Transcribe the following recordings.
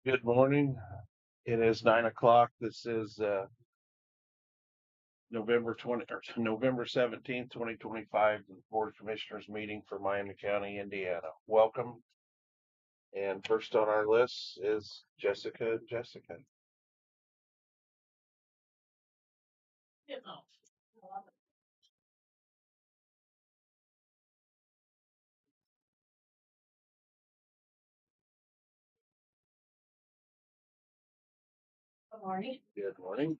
Good morning. It is 9 o'clock. This is November 17th, 2025, the Board of Commissioners meeting for Miami County, Indiana. Welcome. And first on our list is Jessica. Good morning. Good morning.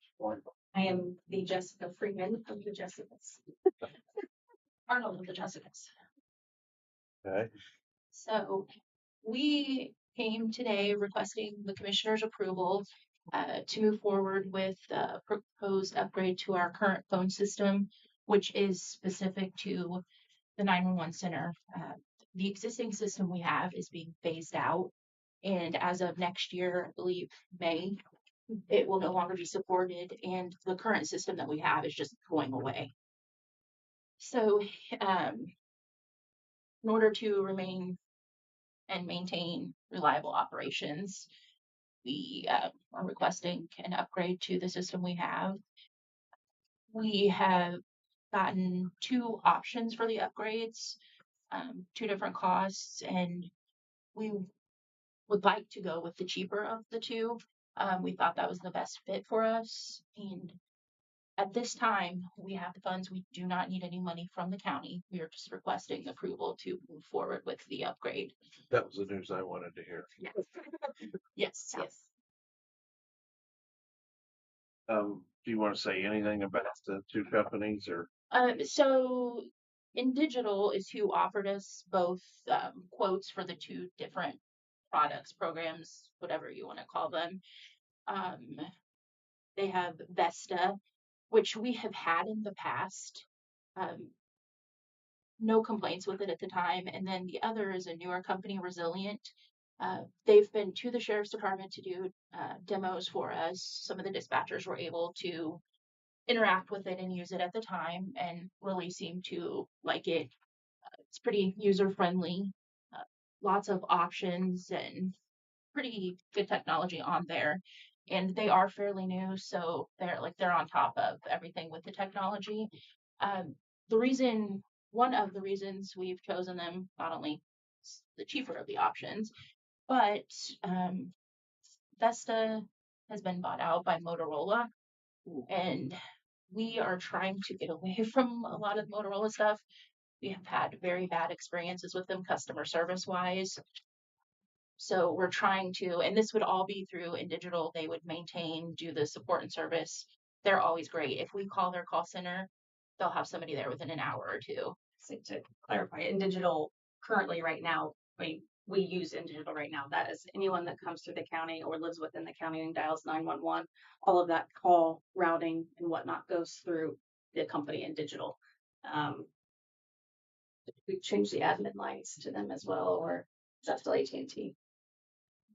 I am the Jessica Freeman of the Jessicas. Arnold of the Jessicas. Okay. So we came today requesting the commissioner's approval to move forward with a proposed upgrade to our current phone system, which is specific to the 911 center. The existing system we have is being phased out, and as of next year, I believe May, it will no longer be supported, and the current system that we have is just going away. So, in order to remain and maintain reliable operations, we are requesting an upgrade to the system we have. We have gotten two options for the upgrades, two different costs, and we would like to go with the cheaper of the two. We thought that was the best fit for us, and at this time, we have the funds. We do not need any money from the county. We are just requesting approval to move forward with the upgrade. That was the news I wanted to hear. Yes. Do you want to say anything about the two companies or? So InDigital is who offered us both quotes for the two different products, programs, whatever you want to call them. They have Vesta, which we have had in the past. No complaints with it at the time. And then the other is a newer company, Resilient. They've been to the sheriff's department to do demos for us. Some of the dispatchers were able to interact with it and use it at the time and really seem to like it. It's pretty user friendly, lots of options and pretty good technology on there. And they are fairly new, so they're on top of everything with the technology. Um, one of the reasons we've chosen them, not only the cheaper of the options, but Vesta has been bought out by Motorola, and we are trying to get away from a lot of Motorola stuff. We have had very bad experiences with them customer service wise. So we're trying to, and this would all be through InDigital. They would maintain, do the support and service. They're always great. If we call their call center, they'll have somebody there within an hour or two. So to clarify, InDigital currently right now, we use InDigital right now. That is anyone that comes through the county or lives within the county and dials 911. All of that call routing and whatnot goes through the company InDigital. We changed the admin lines to them as well, or is that still AT&T?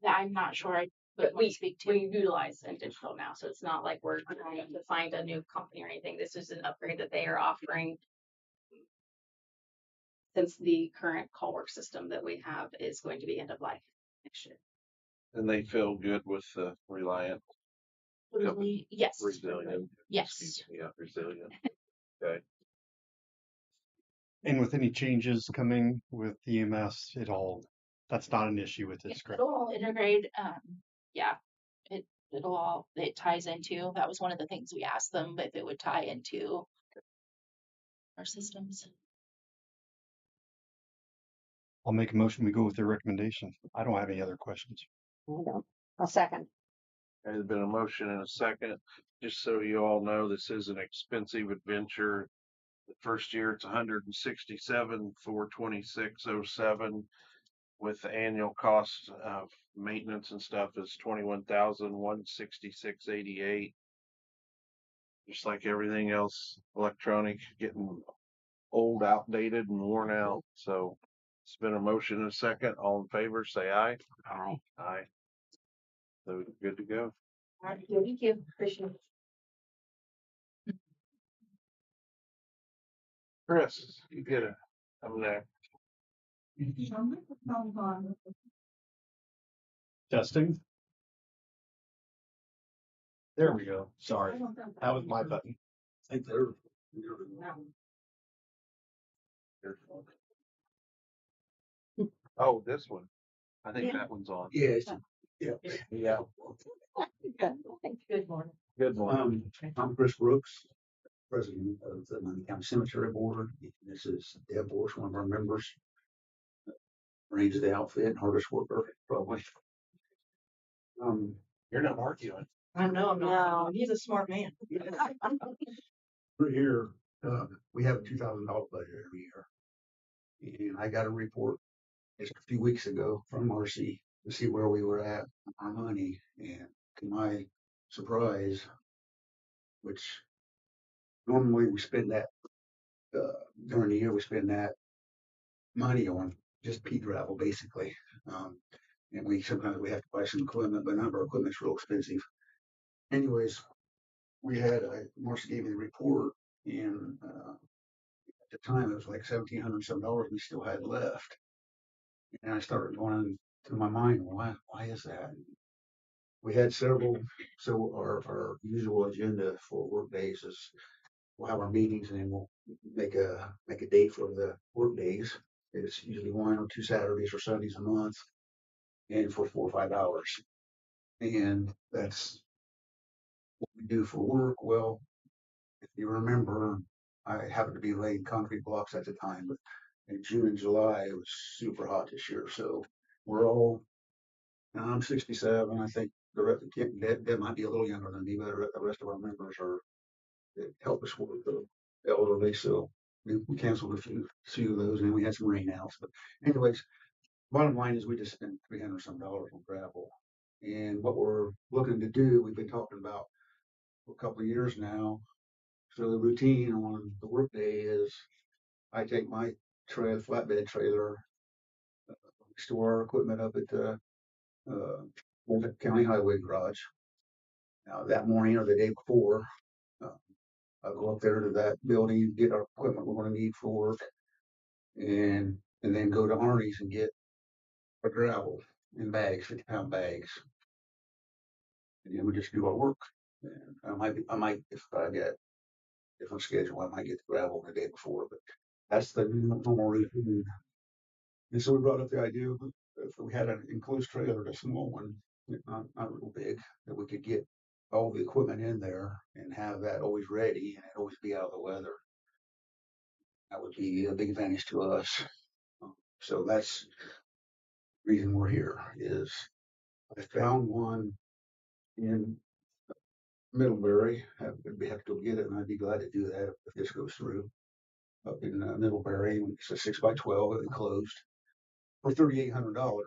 I'm not sure. But we utilize InDigital now, so it's not like we're trying to find a new company or anything. This is an upgrade that they are offering since the current call work system that we have is going to be end of life next year. And they feel good with the Reliant. Yes. Resilient. Yes. Yeah, Resilient. Okay. And with any changes coming with EMS, that's not an issue with this, correct? It'll all integrate. Yeah, it ties into. That was one of the things we asked them if it would tie into our systems. I'll make a motion. We go with their recommendation. I don't have any other questions. I don't. A second. There's been a motion and a second. Just so you all know, this is an expensive adventure. The first year it's $167,426.07, with the annual cost of maintenance and stuff is $21,166.88. Just like everything else, electronic getting old, outdated, and worn out. So it's been a motion and a second. All in favor, say aye. Aye. Aye. So good to go. All right, thank you. Appreciate it. Chris, you get it. I'm there. Testing. There we go. Sorry. That was my button. I think they're. Oh, this one. I think Yeah. that one's on. Yeah, yeah. Yeah. Good morning. Good one. I'm Chris Brooks, president of the Money County Cemetery Board. This is Deb Bush, one of our members. Range of the outfit, hardest worker, probably. You're not arguing. I know I'm not. He's a smart man. We're here, we have a $2,000 budget every year. And I got a report just a few weeks ago from Marcy to see where we were at on our money. And to my surprise, which normally we spend that, during the year, we spend that money on just pea gravel, basically. And sometimes we have to buy some equipment, but none of our equipment's real expensive. Anyways, Marcy gave me the report, and at the time it was like $1,700 some we still had left. And I started going through my mind, why is that? We had several, so our usual agenda for work days is we'll have our meetings and then we'll make a date for the work days. It's usually 1 or 2 Saturdays or Sundays a month, and for 4 or 5 hours. And that's what we do for work. Well, if you remember, I happened to be laying concrete blocks at the time, but in June and July it was super hot this year. So we're all, now I'm 67. I think the rest of Deb might be a little younger than me, but the rest of our members are that help us with the elderly. So we canceled a few of those, and we had some rain outs. But anyways, bottom line is we just spent $300 some on gravel. And what we're looking to do, we've been talking about for a couple of years now. So the routine on the workday is I take my flatbed trailer, store our equipment up at the Walnut County Highway Garage. Now that morning or the day before, I'll go up there to that building, get our equipment we're going to need for work, and then go to Arnie's and get a gravel in bags, 50-pound bags, and then we just do our work. And I might, if I get different schedule, I might get the gravel the day before, but that's the normal routine. And so we brought up the idea of if we had an enclosed trailer, a small one, not real big, that we could get all the equipment in there and have that always ready and it always be out of the weather. That would be a big advantage to us. So that's the reason we're here. Is I found one in Middlebury. We have to go get it, and I'd be glad to do that if this goes through. Up in Middlebury, it's a 6x12 enclosed for $3,800.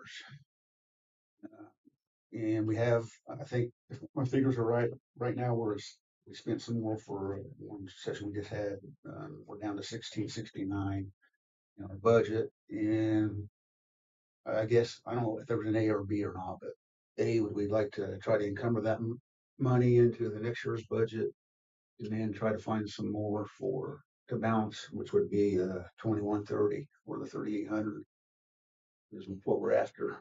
And we have, I think, if my figures are right now we spent some more for one session we just had. We're down to 1669 in our budget, and I guess I don't know if there was an A or B or not, but A, we'd like to try to encumber that money into the next year's budget, and then try to find some more to balance, which would be 2130 or the 3,800 is what we're after.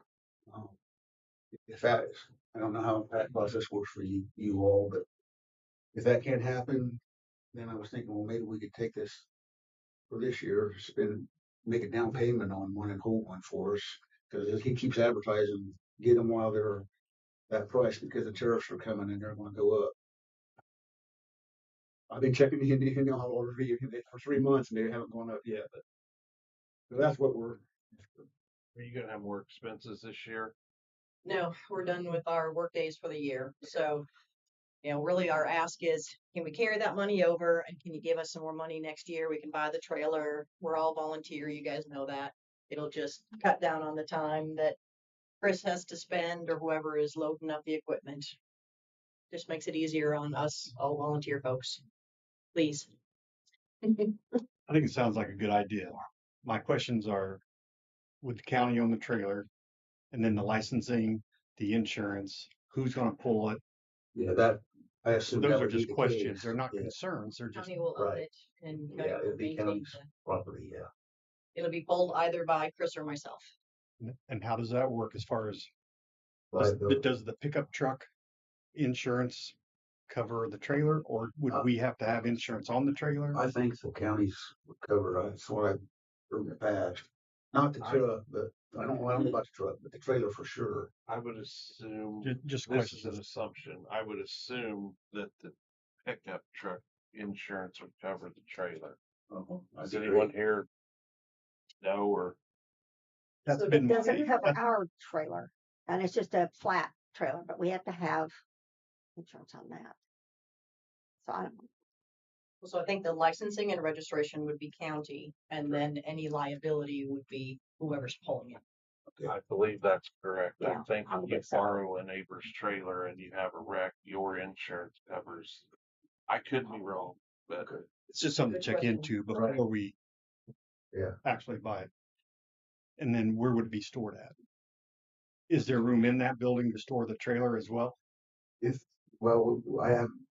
If that is, I don't know how that process works for you all, but if that can't happen, then I was thinking, well, maybe we could take this for this year, make a down payment on one and hold one for us, because he keeps advertising, get them while they're that price, because the tariffs are coming and they're going to go up. I've been checking the Indian order for 3 months and they haven't gone up yet, but so that's what we're. Are you gonna have more expenses this year? No, we're done with our work days for the year. So, really our ask is, can we carry that money over and can you give us some more money next year? We can buy the trailer. We're all volunteer. You guys know that. It'll just cut down on the time that Chris has to spend or whoever is loading up the equipment. Just makes it easier on us, all volunteer folks. Please. I think it sounds like a good idea. My questions are, with the county on the trailer, and then the licensing, the insurance, who's going to pull it? Yeah, that I assume Those that are would be just the questions. case. They're not Yeah. concerns. They're just County will own right. it and Yeah, it'd be maintain county's it. property. Yeah. It'll be pulled either by Chris or myself. And how does that work as far as Liability. does the pickup truck insurance cover the trailer, or would we have to have insurance on the trailer? I think the counties would cover, that's what I've heard in the past. Not the truck, but I don't know about the truck, but the trailer for sure. I would assume, Just this is questions. an assumption, I would assume that the pickup truck insurance would cover the trailer. Does anyone here know, or That's So been it doesn't my, cover our trailer, and it's just a flat trailer, but we have to have insurance on that. So I don't know. So I think the licensing and registration would be county, and then any liability would be whoever's pulling it. I believe that's correct. I Yeah, think I if would you think so. borrow a neighbor's trailer and you have a wreck, your insurance covers. I could be wrong, but it's just something to Good check question. into before Right. we Yeah. actually buy it. And then where would it be stored at? Is there room in that building to store the trailer as well? If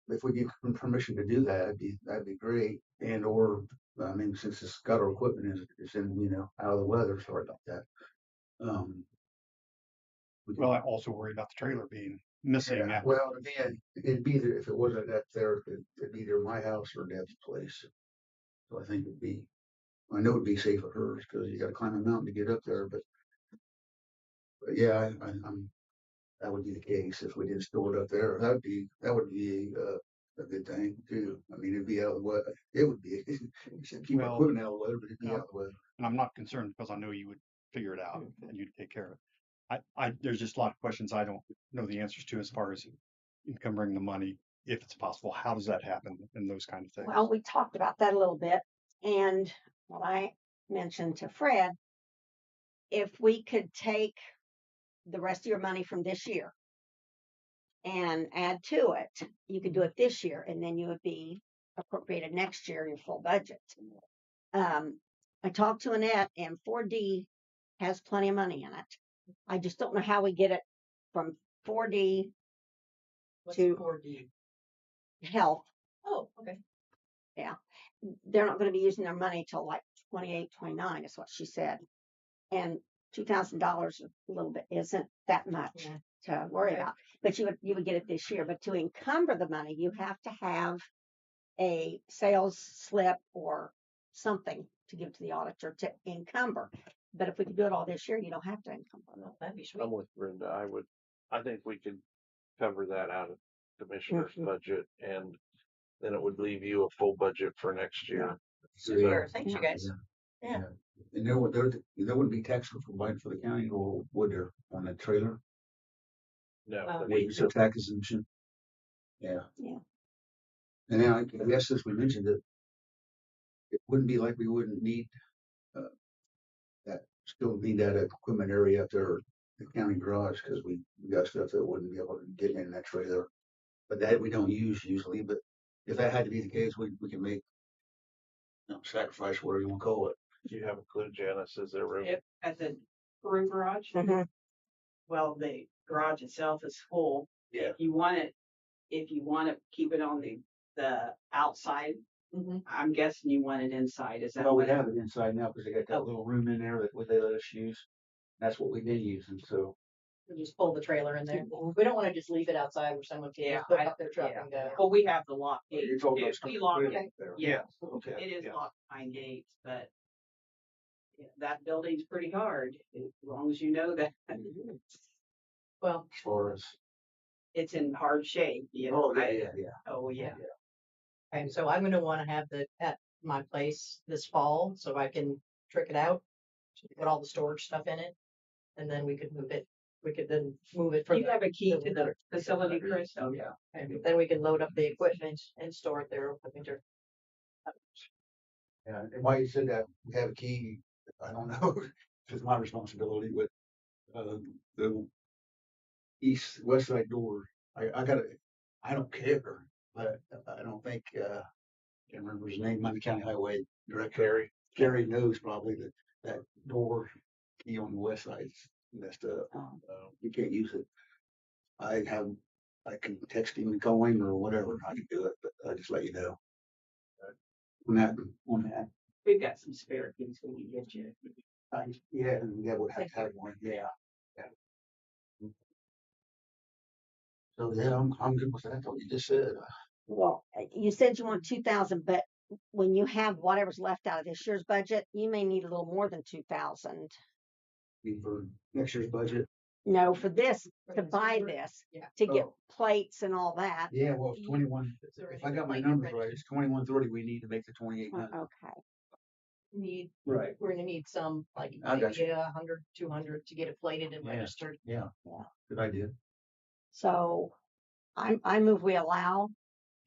if we give them permission to do that, that'd be great. And or I mean, since it's got our equipment is in, out of the weather, sorry about that. We Well, I also worry about the trailer being missing. yeah, well, again, it'd be either, if it wasn't up there, it'd be either my house or Deb's place. So I think I know it'd be safe at hers because you got to climb a mountain to get up there. But yeah, that would be the case if we did store it up there. That would be a good thing too. I mean, it'd be out of the weather. It would be keep our Well, equipment out of the weather, but it'd be no. out of the weather. And I'm not concerned because I know you would figure it out and you'd take care of it. There's just a lot of questions I don't know the answers to as far as encumbering the money, if it's possible. How does that happen and those kind of things? Well, we talked about that a little bit, and what I mentioned to Fred, if we could take the rest of your money from this year and add to it, you could do it this year, and then you would be appropriated next year your full budget. I talked to Annette, and 4D has plenty of money in it. I just don't know how we get it from 4D What's to 4D? health. Oh, okay. They're not going to be using their money till like 28, 29 is what she said. And $2,000 a little bit isn't that much to worry Okay. about. But you would get it this year. But to encumber the money, you have to have a sales slip or something to give to the auditor to encumber. But if we could do it all this year, you don't have to encumber. Well, that'd be sweet. I'm with Brenda. I think we could cover that out of commissioner's budget, and then it would leave you a full budget for next year. Super. Thanks, you guys. Yeah. And there wouldn't be tax provided for the county, or would there on the trailer? No, Maybe some tax exemption. Yeah. Yeah. And then I guess as we mentioned it wouldn't be like we wouldn't need still need that equipment area up there, the county garage, because we got stuff that wouldn't be able to get in that trailer. But that we don't use usually. But if that had to be the case, we can make sacrifice, whatever you want to call it. do you have a clue, Janice? Is there room? At the room garage. Mhm. Well, the garage itself is full. Yeah. If you want to keep it on the outside, I'm guessing you want it inside. Is that Well, we what- have it inside now because they got that little room in there that they let us use. That's what we've been using. So We'll just pull the trailer in there. We don't want to just leave it outside where someone can Yeah, just hook up their truck yeah. and go. Well, we have the lock gate. it's all If we lock it, there. yeah, Okay. it is yeah. locked behind gates, but yeah, that building's pretty hard. As long as you know that Well, As far as it's in hard shape. You know, yeah. Oh yeah. okay, so I'm gonna want to have at my place this fall so I can trick it out, put all the storage stuff in it, and then we could move it. We could then move it from. You have a key to the facility, Chris? Oh yeah. And then we can load up the equipment and store it there over the winter. Yeah. And why you said that we have a key, I don't know. It's my responsibility, but the west side door, I don't care, but I don't think can't remember his name, Miami County Highway Director. Kerry knows probably that door key on the west side's messed up. You can't use it. I can text him and call him or whatever. I can do it, but I just let you know. On that. We've got some spare keys when we get you. Yeah, and we have one. Yeah. So yeah, I'm good with that. What you just said. Well, you said you want 2,000, but when you have whatever's left out of this year's budget, you may need a little more than 2,000. For next year's budget. No, for this, For to this buy year? this, Yeah. to get Oh. plates and all that. Yeah, well, it's 21. So If I got my like numbers ready. right, it's 2130. We need to make the 2,800. Okay. Need, Right. we're gonna need some, like I got maybe 100, 200 to get it plated and Yeah. registered. Yeah. Yeah. Good idea. So I move we allow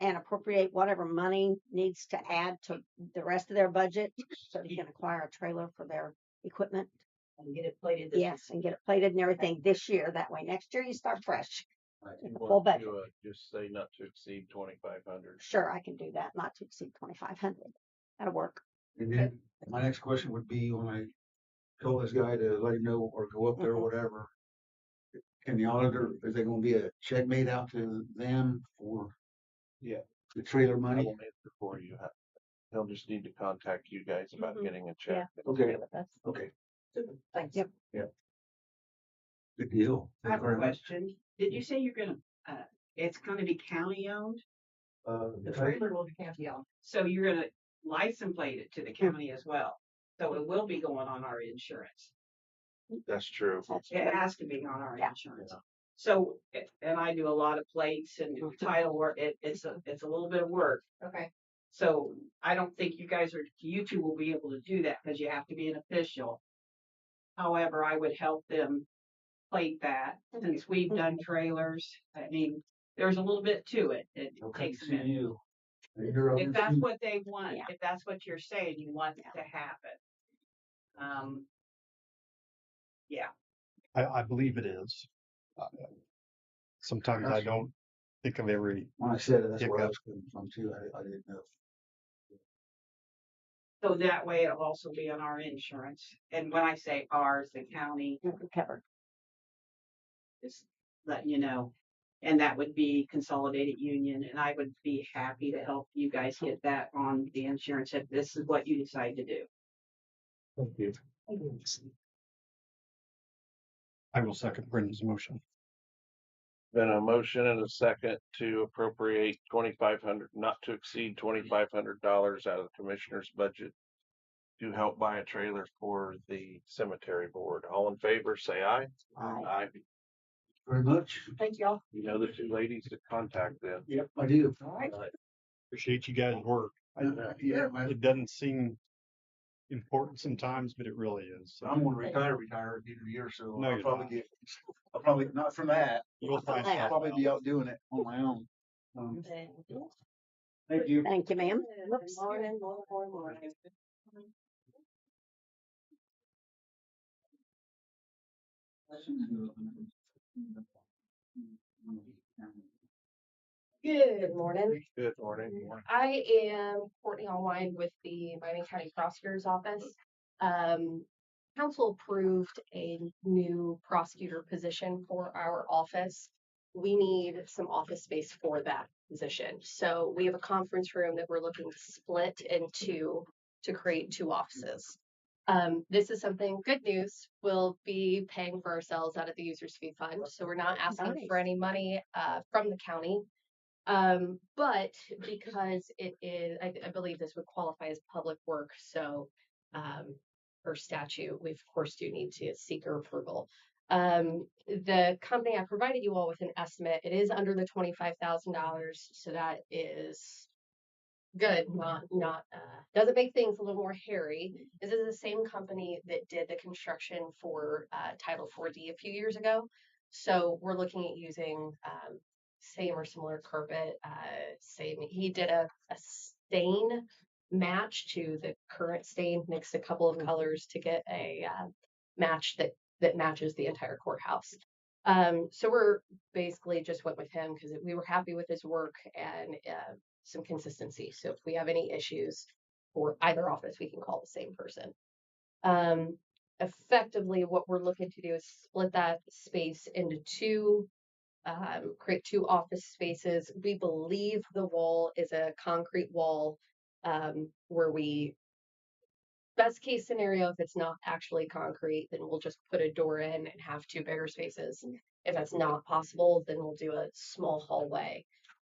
and appropriate whatever money needs to add to the rest of their budget so they can acquire a trailer for their equipment. And get it plated this Yes, and get it plated and everything this year. That way next year you start fresh. Right. With You the full want budget. to just say not to exceed 2,500. Sure, I can do that, not to exceed 2,500. That'll work. And then my next question would be when I tell this guy to let him know or go up there or whatever, can the auditor, is there gonna be a check made out to them for Yeah. the trailer I money? will answer for you. He'll just need to contact you guys about getting a check. Okay. With us. Okay. Thanks. Yep. Good deal. I have a question. Did you say you're gonna, it's gonna be county owned? The trailer will be county owned. So you're gonna license plate it to the county as well? So it will be going on our insurance. That's true. That's It true. has to be on our Yeah. insurance. So, and I do a lot of plates and title work. It's a little bit of work. Okay. So I don't think you two will be able to do that because you have to be an official. However, I would help them plate that since we've done trailers. I mean, there's a little bit to it. It takes a minute. You. If that's what they want, Yeah. if that's what you're saying you want to happen. Yeah. I believe it is. Sometimes I don't think of every, When I said it, that's where I hiccup. was coming from too. I didn't know. So that way it'll also be on our insurance. And when I say ours, the county, Covered. just letting you know. And that would be Consolidated Union, and I would be happy to help you guys get that on the insurance if this is what you decide to do. Thank you. I will second Brendan's motion. Been a motion and a second to appropriate 2,500, not to exceed $2,500 out of the commissioner's budget to help buy a trailer for the cemetery board. All in favor, say aye. Aye. Aye. Very much. Thank y'all. You know the two ladies to contact them. Yep, I do. All right. Appreciate you guys' work. Yeah, It doesn't seem important sometimes, but it really is. So I'm gonna retire at the end of the year, so No, I'll you're probably not. get, I'll probably, not from that. You'll find I'll I'll probably be out doing it on my own. Thank you. Thank you, ma'am. Good morning, morning. Good morning. Good morning. I am Courtney Allwine with the Miami County Prosecutor's Office. Council approved a new prosecutor position for our office. We need some office space for that position. So we have a conference room that we're looking to split into to create two offices. This is something good news. We'll be paying for ourselves out of the user's fee fund. So we're not asking for any money from the county. But because it is, I believe this would qualify as public work. So, per statute, we of course do need to seek your approval. The company I provided you all with an estimate, it is under the $25,000. So that is good. Not doesn't make things a little more hairy. This is the same company that did the construction for Title 4D a few years ago. So we're looking at using same or similar carpet. Same. He did a stain match to the current stain, mixed a couple of colors to get a match that matches the entire courthouse. So we're basically just went with him because we were happy with his work and some consistency. So if we have any issues for either office, we can call the same person. Effectively, what we're looking to do is split that space into two, create two office spaces. We believe the wall is a concrete wall where best case scenario, if it's not actually concrete, then we'll just put a door in and have two bigger spaces. If that's not possible, then we'll do a small hallway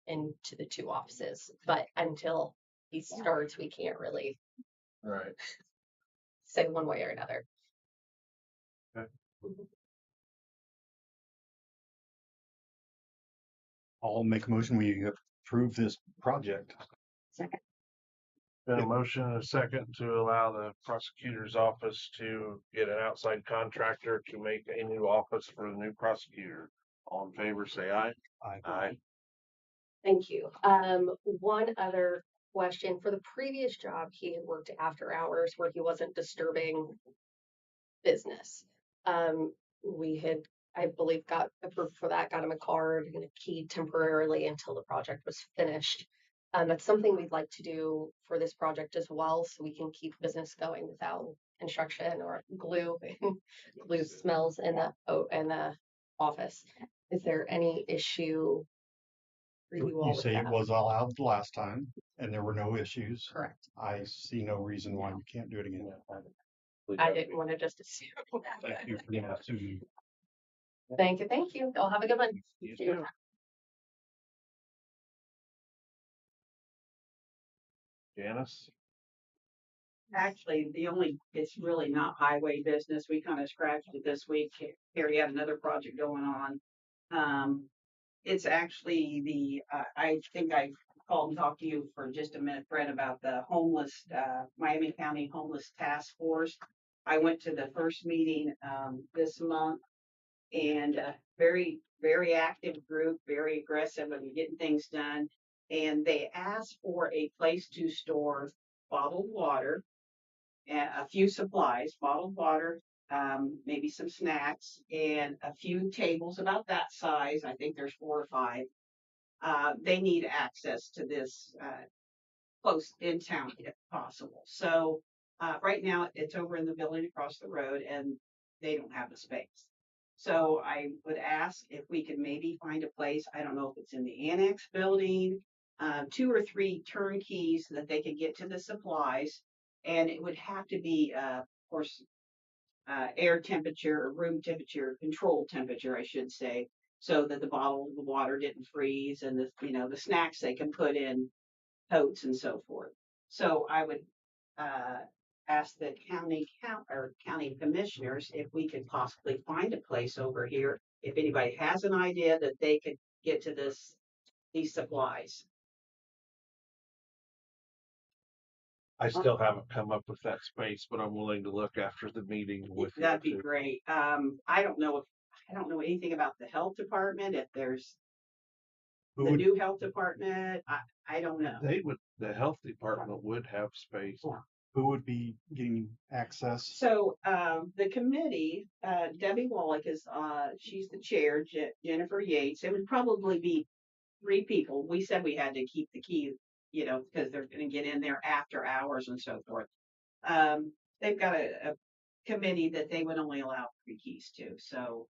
into the 2 offices. But until he starts, we can't really Right. say one way or another. Okay. I'll make a motion, we approve this project. Second. Been a Yep. motion and a second to allow the prosecutor's office to get an outside contractor to make a new office for the new prosecutor. All in favor, say aye. Aye. Thank you. One other question. For the previous job, he had worked after hours where he wasn't disturbing business. We had, I believe, got approved for that, got him a card and a key temporarily until the project was finished. That's something we'd like to do for this project as well, so we can keep business going without construction or glue. Glue smells in the office. Is there any issue for you all You with say it that? was allowed the last time and there were no issues. Correct. I see no reason why we can't do it again. I didn't want to just assume. Thank you for that, Susan. Thank you. Thank you. Y'all have a good one. You See you. too. Janice? Actually, it's really not highway business. We kind of scratched it this week. Harry had another project going on. It's actually I think I called and talked to you for just a minute, Fred, about the Miami County Homeless Task Force. I went to the first meeting, this month, and very, very active group, very aggressive and getting things done. And they asked for a place to store bottled water, a few supplies, bottled water, maybe some snacks, and a few tables about that size. I think there's 4 or 5. They need access to this close in town if possible. So right now it's over in the building across the road, and they don't have the space. So I would ask if we could maybe find a place. I don't know if it's in the annex building, 2 or 3 turnkeys that they could get to the supplies. And it would have to be, of course, air temperature or room temperature, controlled temperature, I should say, so that the bottle of water didn't freeze, and the snacks they can put in totes and so forth. So I would ask the county commissioners if we could possibly find a place over here. If anybody has an idea that they could get to these supplies. I still haven't come up with that space, but I'm willing to look after the meeting with you. That'd be too. great. I don't know anything about the health department. If there's the new health department, I don't know. The health department would have space. Who would be getting access? So the committee, Debbie Wallach she's the chair, Jennifer Yates. It would probably be 3 people. We said we had to keep the key, because they're going to get in there after hours and so forth. They've got a committee that they would only allow 3 keys to. So,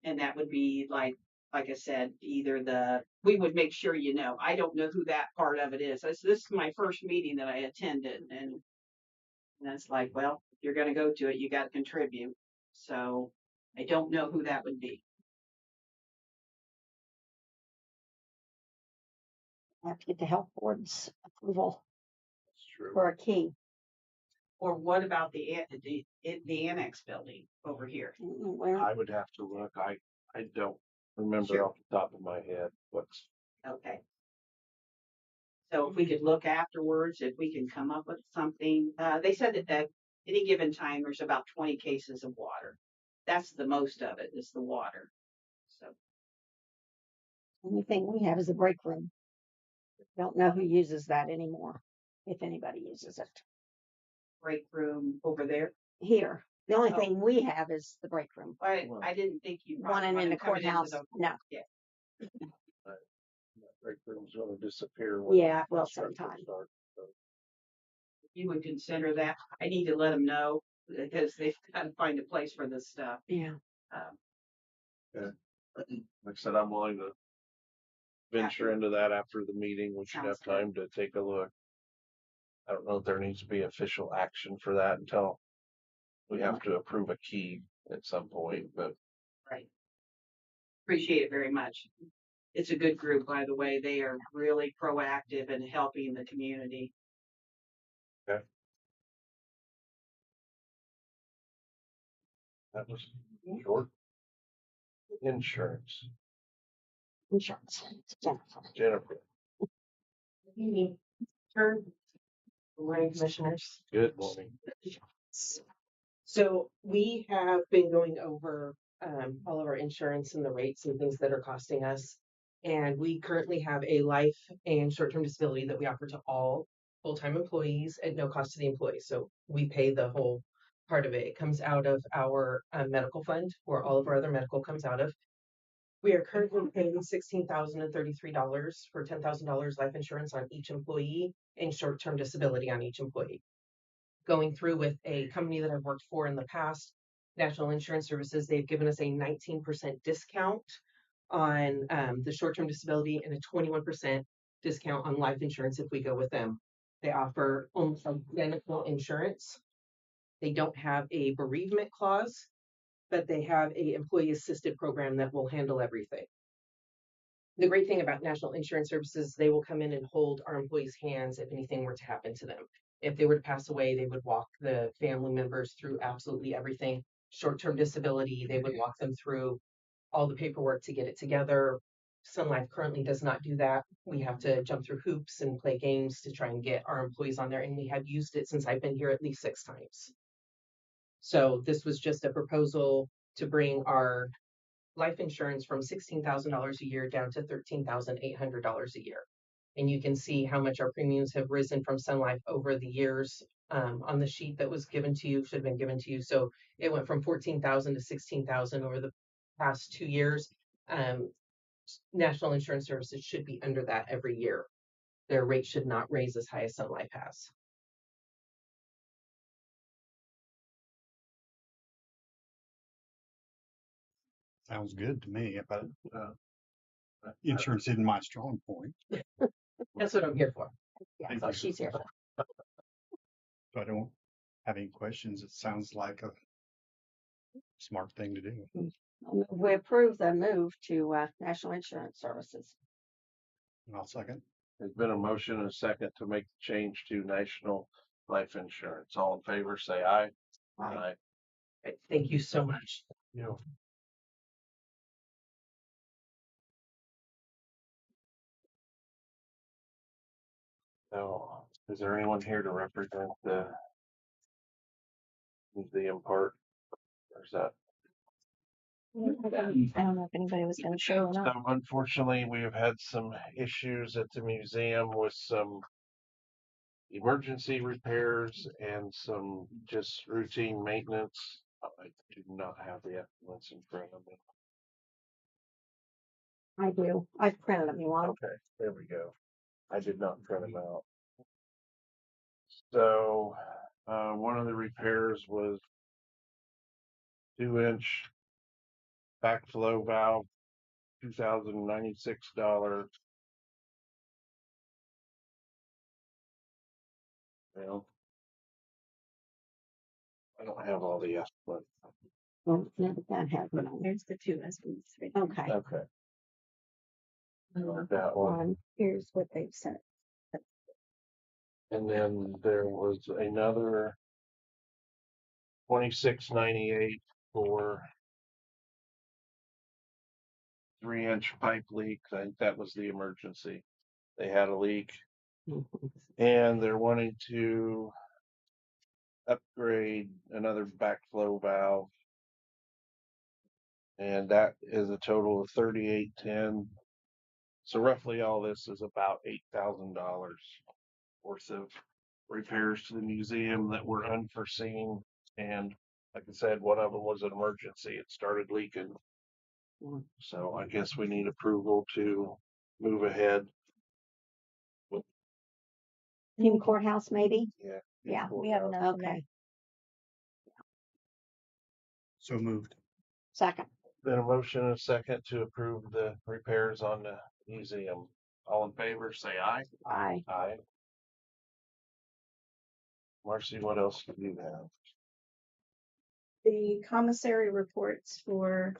and that would be like I said, we would make sure I don't know who that part of it is. This is my first meeting that I attended, and it's like, well, if you're going to go to it, you got to contribute. So I don't know who that would be. I have to get the health board's approval That's true. for a key. Or what about the annex building over here? Where? I would have to look. I don't remember Sure. off the top of my head what's. Okay. So if we could look afterwards, if we can come up with something. They said that at any given time, there's about 20 cases of water. That's the most of it, is the water. So Only thing we have is a break room. Don't know who uses that anymore, if anybody uses it. break room over there. Here, the only Oh. thing we have is the break room. I didn't think you One in the courthouse. No. Yeah. That break room's going to disappear. Yeah, it will construction sometime. starts, so. You would consider that. I need to let them know because they've got to find a place for this stuff. Yeah. Like I said, I'm willing to venture into that after the meeting. We should Sounds have time to take a look. I don't know if there needs to be official action for that until we have to approve a key at some point, but Right. appreciate it very much. It's a good group, by the way. They are really proactive in helping the community. That was short. Insurance. Insurance. Jennifer. Jennifer, Good morning, commissioners. good morning. So we have been going over all of our insurance and the rates and things that are costing us. And we currently have a life and short-term disability that we offer to all full-time employees at no cost to the employee. So we pay the whole part of it. It comes out of our medical fund, where all of our other medical comes out of. We are currently paying $16,033 for $10,000 life insurance on each employee and short-term disability on each employee. Going through with a company that I've worked for in the past, National Insurance Services, they've given us a 19% discount on the short-term disability and a 21% discount on life insurance if we go with them. They offer almost identical insurance. They don't have a bereavement clause, but they have a employee assisted program that will handle everything. The great thing about National Insurance Services, they will come in and hold our employees' hands if anything were to happen to them. If they were to pass away, they would walk the family members through absolutely everything. Short-term disability, they would walk them through all the paperwork to get it together. Sun Life currently does not do that. We have to jump through hoops and play games to try and get our employees on there, and we have used it since I've been here at least 6 times. So this was just a proposal to bring our life insurance from $16,000 a year down to $13,800 a year. And you can see how much our premiums have risen from Sun Life over the years on the sheet that was given to you, should have been given to you. So it went from 14,000 to 16,000 over the past 2 years. National Insurance Services should be under that every year. Their rate should not raise as high as Sun Life has. Sounds good to me, but insurance isn't my strong point. That's what I'm here for. Yeah, Thank so you. she's here. So I don't have any questions. It sounds like a smart thing to do. We approve the move to National Insurance Services. And I'll second. There's been a motion and a second to make the change to national life insurance. All in favor, say aye. Aye. Right, thank you so much. You know. So, is there anyone here to represent the museum part? Or is that? I don't know if anybody was going to show or not. So unfortunately, we have had some issues at the museum with some emergency repairs and some just routine maintenance. I do not have the estimates in front of me. I do. I've printed them. You want them? Okay, there we go. I did not print them out. So, one of the repairs was 2-inch backflow valve, $2,096. Well, I don't have all the estimates. Well, never that happened. There's the 2 estimates right there. Okay. Okay. That one. Here's what they've said. And then there was another 2698 for 3-inch pipe leak. I think that was the emergency. They had a leak and they're wanting to upgrade another backflow valve. And that is a total of 3810. So roughly all this is about $8,000 worth of repairs to the museum that were unforeseen. And like I said, one of them was an emergency. It started leaking. So I guess we need approval to move ahead. Team courthouse, maybe? Yeah. Yeah, we have enough. Okay. So moved. Second. Been a motion and a second to approve the repairs on the museum. All in favor, say aye. Aye. Aye. Marcy, what else do you have? The commissary reports for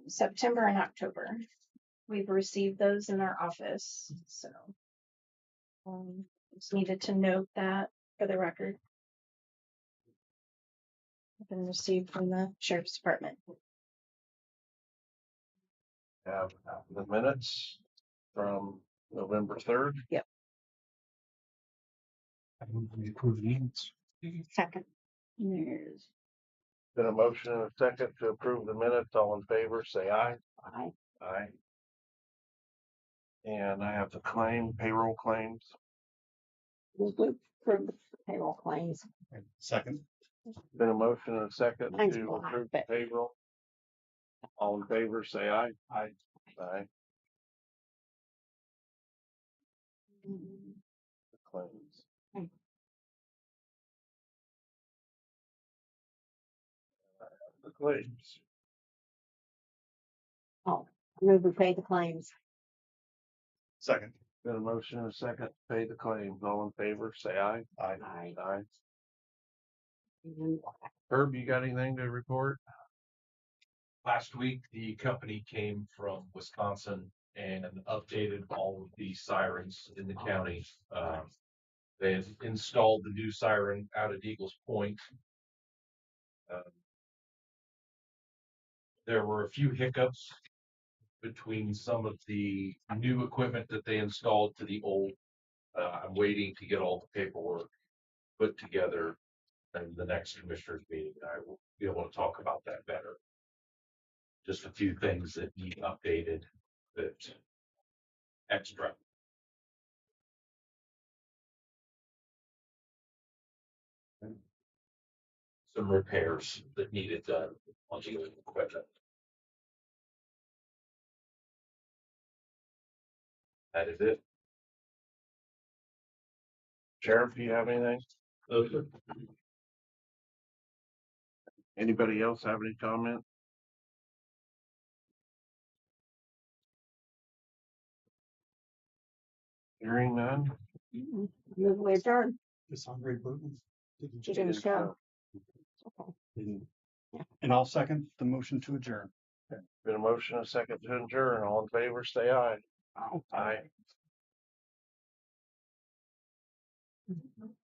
September and October. We've received those in our office, so just needed to note that for the record. Been received from the sheriff's department. Have the minutes from November 3rd. Yep. I move we approve the minutes. Second. There's Been a motion and a second to approve the minutes. All in favor, say aye. Aye. Aye. And I have the payroll claims. We approved the payroll claims. Second. Been a motion and a second Mine's to black, approve but- payroll. All in favor, say aye. Aye. Aye. The claims. Aye. The claims. Oh, I move we pay the claims. Second. Been a motion and a second to pay the claims. All in favor, say aye. Aye. Aye. Aye. And Herb, you got anything to report? Last week, the company came from Wisconsin and updated all of the sirens in the county. They have installed the new siren out at Eagles Point. There were a few hiccups between some of the new equipment that they installed to the old. I'm waiting to get all the paperwork put together, and the next commissioners meeting, I will be able to talk about that better. Just a few things that need updated that extra. Some repairs that needed done on the equipment. That is it. Sheriff, do you have anything? Okay. Anybody else have any comment? Hearing none? move we adjourn. This Andre Burton. She didn't show. Okay. Didn't. And I'll second the motion to adjourn. Been a motion and a second to adjourn. All in favor, say aye. Aye. Aye.